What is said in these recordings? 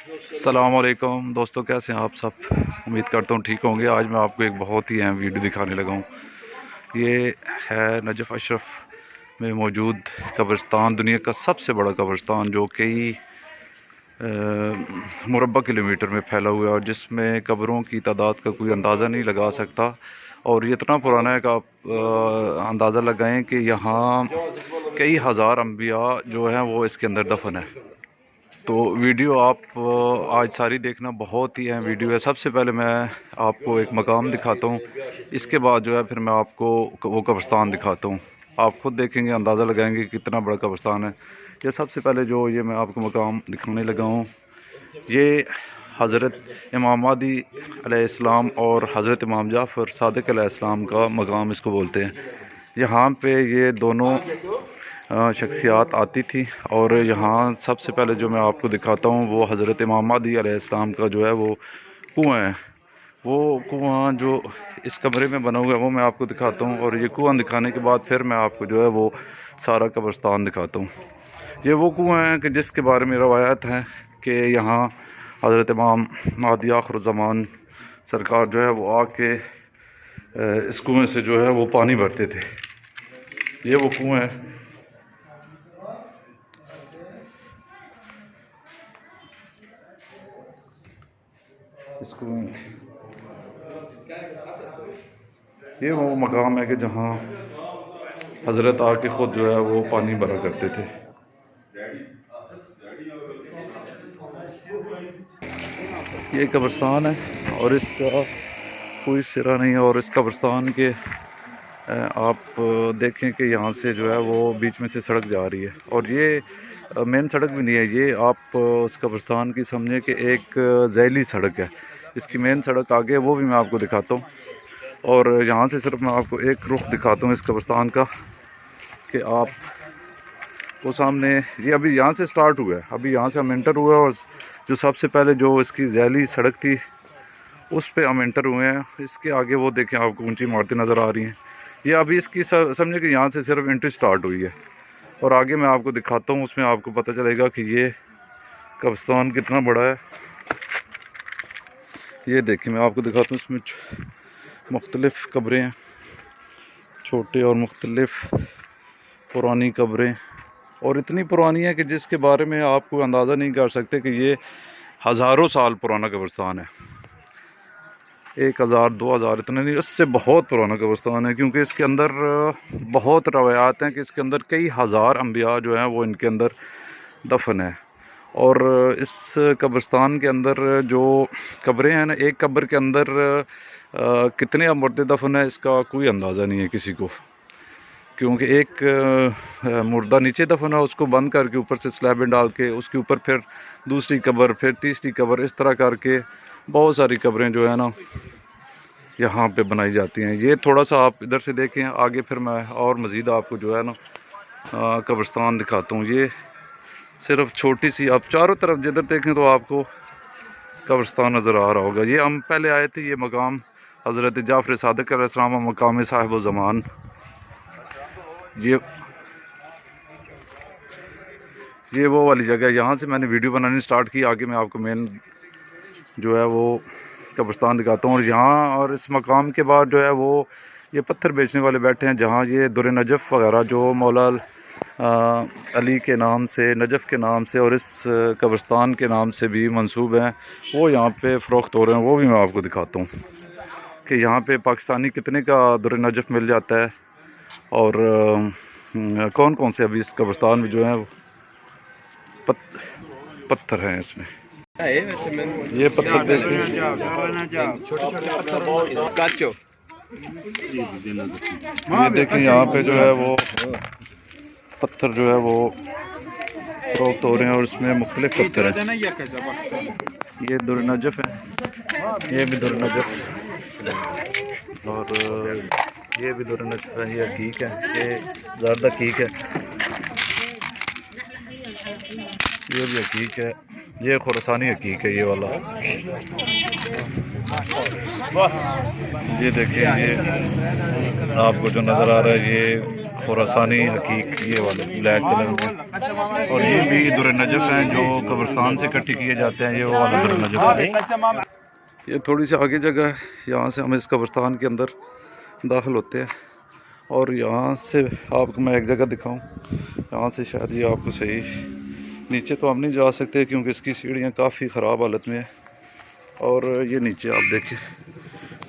अस्सलाम वालेकुम दोस्तों, कैसे हैं आप सब। उम्मीद करता हूँ ठीक होंगे। आज मैं आपको एक बहुत ही अहम वीडियो दिखाने लगा हूँ। ये है नजफ़ अशरफ में मौजूद कब्रिस्तान, दुनिया का सबसे बड़ा कब्रिस्तान जो कई मुरबा किलोमीटर में फैला हुआ है और जिसमें कब्रों की तादाद का कोई अंदाज़ा नहीं लगा सकता। और ये इतना पुराना है कि आप अंदाज़ा लगाएं कि यहाँ कई हज़ार अम्बिया जो हैं वो इसके अंदर दफन है। तो वीडियो आप आज सारी देखना, बहुत ही अहम वीडियो है। सबसे पहले मैं आपको एक मकाम दिखाता हूँ, इसके बाद जो है फिर मैं आपको वो कब्रिस्तान दिखाता हूँ। आप ख़ुद देखेंगे, अंदाज़ा लगाएंगे कितना बड़ा कब्रिस्तान है। ये सबसे पहले जो ये मैं आपको मकाम दिखाने लगा हूँ, ये हज़रत इमाम महदी अलैहिस्सलाम और हज़रत इमाम जाफ़र सादिक़ अलैहिस्सलाम का मकाम इसको बोलते हैं। यहाँ पे ये दोनों शख्सियात आती थी और यहाँ सबसे पहले जो मैं आपको दिखाता हूँ वो हज़रत इमाम महदी अलैहिस्सलाम का जो है वो कुआँ है। वो कुआँ जो इस कमरे में बना हुआ है वो मैं आपको दिखाता हूँ, और ये कुआँ दिखाने के बाद फिर मैं आपको जो है वो सारा कब्रिस्तान दिखाता हूँ। ये वो कुआँ है कि जिसके बारे में रवायत है कि यहाँ हज़रत इमाम महदी आखिरुज़्ज़मान सरकार जो है वो आके इस कुएँ से जो है वो पानी भरते थे। ये वो कुआँ है। इसको ये वो मकाम है कि जहाँ हज़रत आके ख़ुद जो है वो पानी भरा करते थे। ये कब्रिस्तान है और इसका कोई सिरा नहीं है। और इस कब्रिस्तान के आप देखें कि यहाँ से जो है वो बीच में से सड़क जा रही है, और ये मेन सड़क भी नहीं है। ये आप उस कब्रिस्तान की समझे कि एक ज़ैली सड़क है। इसकी मेन सड़क आगे, वो भी मैं आपको दिखाता हूँ। और यहाँ से सिर्फ मैं आपको एक रुख दिखाता हूँ इस कब्रिस्तान का कि आप वो सामने, ये अभी यहाँ से स्टार्ट हुआ है, अभी यहाँ से हम एंटर हुए हैं। और जो सबसे पहले जो इसकी ज़ैली सड़क थी उस पे हम एंटर हुए हैं। इसके आगे वो देखें, आपको ऊंची इमारतें नज़र आ रही हैं। ये अभी इसकी समझे कि यहाँ से सिर्फ एंट्री स्टार्ट हुई है, और आगे मैं आपको दिखाता हूँ, उसमें आपको पता चलेगा कि ये कब्रिस्तान कितना बड़ा है। ये देखिए, मैं आपको दिखाता हूँ, इसमें मुख्तलिफ़ कब्रें हैं, छोटे और मुख्तलिफ़ पुरानी कब्रें, और इतनी पुरानी है कि जिसके बारे में आपको अंदाज़ा नहीं कर सकते कि ये हज़ारों साल पुराना कब्रिस्तान है। 1000 2000 इतने नहीं, इससे बहुत पुराना कब्रिस्तान है, क्योंकि इसके अंदर बहुत रवायात हैं कि इसके अंदर कई हज़ार अम्बिया जो हैं वो इनके अंदर दफन है। और इस कब्रिस्तान के अंदर जो कब्रें हैं ना, एक कब्र के अंदर कितने मुर्दे दफन है इसका कोई अंदाज़ा नहीं है किसी को, क्योंकि एक मुर्दा नीचे दफन है, उसको बंद करके ऊपर से स्लैबें डाल के उसके ऊपर फिर दूसरी कब्र, फिर तीसरी कब्र, इस तरह करके बहुत सारी कब्रें जो है ना यहाँ पे बनाई जाती हैं। ये थोड़ा सा आप इधर से देखें, आगे फिर मैं और मज़ीद आपको जो है ना कब्रिस्तान दिखाता हूँ। ये सिर्फ छोटी सी, आप चारों तरफ जिधर देखें तो आपको कब्रिस्तान नज़र आ रहा होगा। ये हम पहले आए थे, ये मकाम हज़रत जाफ़र सादिक़ अलैहिस्सलाम मकाम साहिब ज़मान। ये वो वाली जगह, यहाँ से मैंने वीडियो बनानी स्टार्ट की। आगे मैं आपको मेन जो है वो कब्रिस्तान दिखाता हूँ। और यहाँ और इस मकाम के बाद जो है वो ये पत्थर बेचने वाले बैठे हैं, जहाँ ये दुर नजफ़ वगैरह जो मौला अली के नाम से, नजफ़ के नाम से और इस कब्रिस्तान के नाम से भी मंसूब हैं, वो यहाँ पे फ़रोख्त हो रहे हैं। वो भी मैं आपको दिखाता हूँ कि यहाँ पे पाकिस्तानी कितने का दुर नजफ़ मिल जाता है, और कौन कौन से अभी इस कब्रिस्तान में जो है पत्थर हैं इसमें। ये पत्थर देखिए, ये देखें, यहाँ पे जो है वो पत्थर जो है वो फ़रोख्त हो रहे हैं, और इसमें मुख्तलिफ पत्थर हैं। ये दुर नजफ़ है, ये भी दुर नजफ़, और ये भी दुर नजफ़ है। ये हकीक है, ये ज़्यादा हकीक है, ये भी हकीक है, ये खुरासानी हकीक है ये वाला। ये देखिए, ये आपको जो नज़र आ रहा है ये खुरासानी हकीक, ये वाला ब्लैक कलर में और ये भी दुर नजफ हैं जो कब्रिस्तान से इकट्ठी किए जाते हैं, ये वो वाला दुर नजफ है। ये थोड़ी सी आगे जगह है, यहाँ से हम इस कब्रिस्तान के अंदर दाखिल होते हैं। और यहाँ से आपको मैं एक जगह दिखाऊं, यहाँ से शायद ये आपको सही, नीचे तो हम नहीं जा सकते क्योंकि इसकी सीढ़ियाँ काफ़ी ख़राब हालत में है। और ये नीचे आप देखें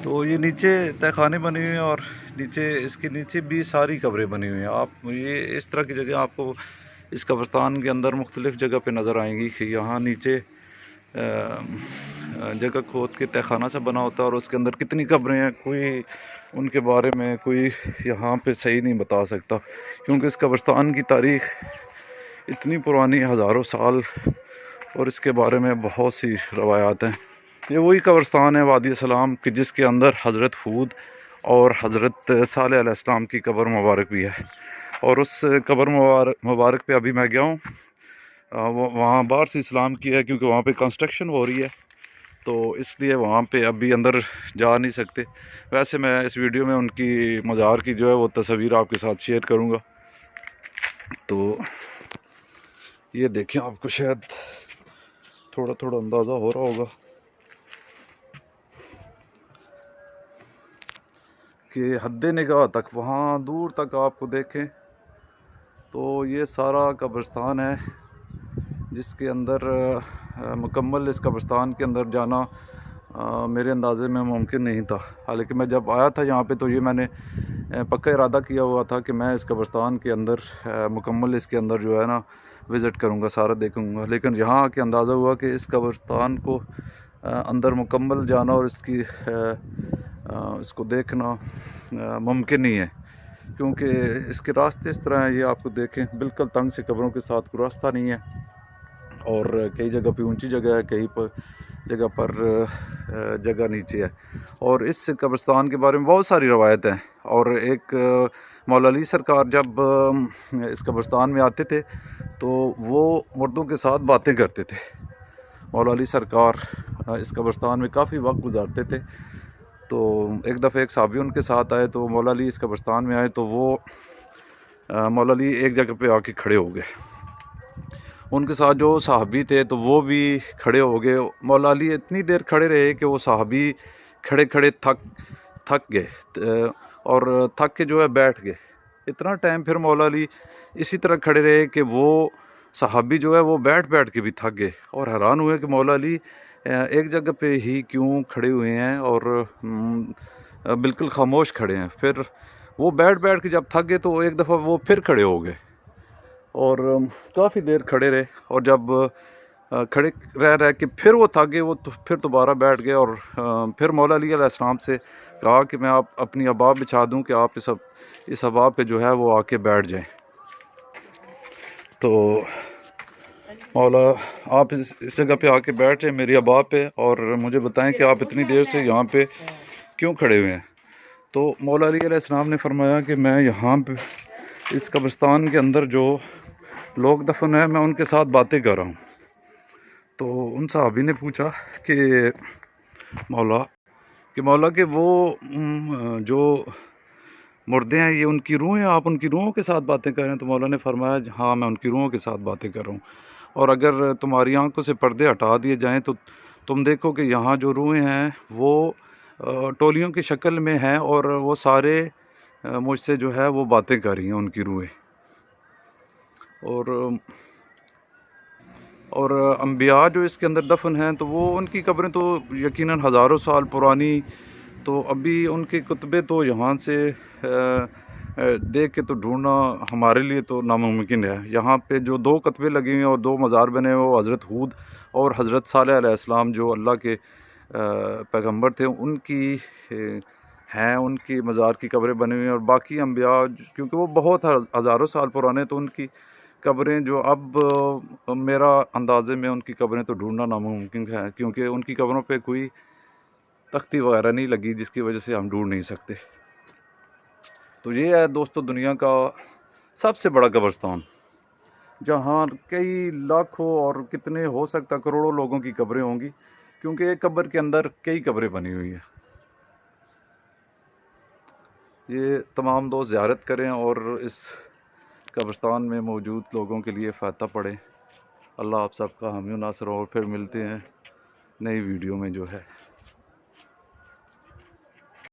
तो ये नीचे तहखाने बने हुए हैं और नीचे इसके नीचे भी सारी कब्रें बनी हुई हैं। आप ये इस तरह की जगह आपको इस कब्रिस्तान के अंदर मुख्तलिफ़ जगह पे नज़र आएंगी कि यहाँ नीचे जगह खोद के तहखाना सा बना होता है और उसके अंदर कितनी कब्रें हैं कोई उनके बारे में कोई यहाँ पे सही नहीं बता सकता, क्योंकि इस कब्रिस्तान की तारीख़ इतनी पुरानी हज़ारों साल और इसके बारे में बहुत सी रवायात हैं। ये वही कब्रिस्तान है वादी सलाम कि जिसके अंदर हज़रत हूद और हज़रत सालेह अलैहिस्सलाम की कब्र मुबारक भी है। और उस कब्र मुबारक पे अभी मैं गया हूँ, वहाँ बाहर से इस्लाम की है क्योंकि वहाँ पे कंस्ट्रक्शन हो रही है, तो इसलिए वहाँ पे अभी अंदर जा नहीं सकते। वैसे मैं इस वीडियो में उनकी मज़ार की जो है वो तस्वीर आपके साथ शेयर करूँगा। तो ये देखें, आपको शायद थोड़ा थोड़ा अंदाज़ा हो रहा होगा कि हद्दे निगाह तक वहाँ दूर तक आपको देखें तो ये सारा कब्रिस्तान है, जिसके अंदर मुकम्मल इस कब्रिस्तान के अंदर जाना मेरे अंदाज़े में मुमकिन नहीं था। हालांकि मैं जब आया था यहाँ पे तो ये मैंने पक्का इरादा किया हुआ था कि मैं इस कब्रिस्तान के अंदर मुकम्मल इसके अंदर जो है ना विज़िट करूँगा, सारा देखूँगा। लेकिन यहाँ आके अंदाज़ा हुआ कि इस कब्रिस्तान को अंदर मुकम्मल जाना और इसको देखना मुमकिन नहीं है, क्योंकि इसके रास्ते इस तरह हैं, ये आपको देखें बिल्कुल तंग से कब्रों के साथ कोई रास्ता नहीं है और कई जगह पे ऊंची जगह है, कहीं पर जगह पर जगह नीचे है। और इस कब्रिस्तान के बारे में बहुत सारी रवायत हैं। और एक मौला अली सरकार जब इस कब्रिस्तान में आते थे तो वो मुर्दों के साथ बातें करते थे। मौला अली सरकार इस कब्रिस्तान में काफ़ी वक्त गुजारते थे। तो एक दफ़ा एक साहबी उनके साथ आए, तो मौला अली इस कब्रिस्तान में आए तो वो मौला अली एक जगह पे आके खड़े हो गए। उनके साथ जो साहबी थे तो वो भी खड़े हो गए। मौला अली इतनी देर खड़े रहे कि वो साहबी खड़े खड़े थक गए और थक के जो है बैठ गए। इतना टाइम फिर मौला अली इसी तरह खड़े रहे कि वो साहबी जो है वो बैठ के भी थक गए और हैरान हुए कि मौला अली एक जगह पे ही क्यों खड़े हुए हैं और बिल्कुल खामोश खड़े हैं। फिर वो बैठ के जब थक गए तो एक दफ़ा वो फिर खड़े हो गए और काफ़ी देर खड़े रहे। और जब खड़े रह के फिर वो थक गए, वो तो फिर दोबारा बैठ गए और फिर मौला अली अलैहिस्सलाम से कहा कि मैं आप अपनी अबाब बिछा दूं कि आप इस अबाब पे जो है वो आके बैठ जाएं। तो मौला आप इस जगह पे आके बैठ जाएं मेरी अबाब पे और मुझे बताएं कि आप इतनी देर से यहाँ पे क्यों खड़े हुए हैं। तो मौला अली अलैहिस्सलाम ने फरमाया कि मैं यहाँ पे इस कब्रिस्तान के अंदर जो लोग दफन है मैं उनके साथ बातें कर रहा हूँ। तो उन साहबी ने पूछा कि मौला के वो जो मुर्दे हैं ये उनकी रूह हैं, आप उनकी रूहों के साथ बातें कर रहे हैं? तो मौला ने फरमाया हाँ मैं उनकी रूहों के साथ बातें कर रहा हूँ। और अगर तुम्हारी आंखों से पर्दे हटा दिए जाएँ तो तुम देखो कि यहाँ जो रूहें हैं वो टोलियों की शक्ल में हैं और वो सारे मुझसे जो है वो बातें कर रही हैं उनकी रूहें। और अंबिया जो इसके अंदर दफन हैं तो वो उनकी कब्रें तो यकीनन हज़ारों साल पुरानी, तो अभी उनके कुतबे तो यहाँ से देख के तो ढूंढना हमारे लिए तो नामुमकिन है। यहाँ पे जो 2 कतबे लगे हुए हैं और 2 मज़ार बने हुए हैं वो हज़रत हूद और हज़रत सालेह अलैहिस्सलाम जो अल्लाह के पैगंबर थे उनकी हैं, उनकी मज़ार की कब्रें बनी हुई हैं। और बाकी अंबिया क्योंकि वो बहुत हज़ारों साल पुराने तो उनकी कब्रें जो अब मेरा अंदाज़े में उनकी कब्रें तो ढूंढना नामुमकिन है, क्योंकि उनकी कब्रों पे कोई तख्ती वगैरह नहीं लगी जिसकी वजह से हम ढूंढ नहीं सकते। तो ये है दोस्तों दुनिया का सबसे बड़ा कब्रिस्तान, जहाँ कई लाखों और कितने हो सकता करोड़ों लोगों की कब्रें होंगी, क्योंकि एक कब्र के अंदर कई कब्रें बनी हुई हैं। ये तमाम दोस्त ज़ियारत करें और इस कब्रिस्तान में मौजूद लोगों के लिए फ़ायदा पड़े। अल्लाह आप सबका हामी नासर हो। और फिर मिलते हैं नई वीडियो में जो है।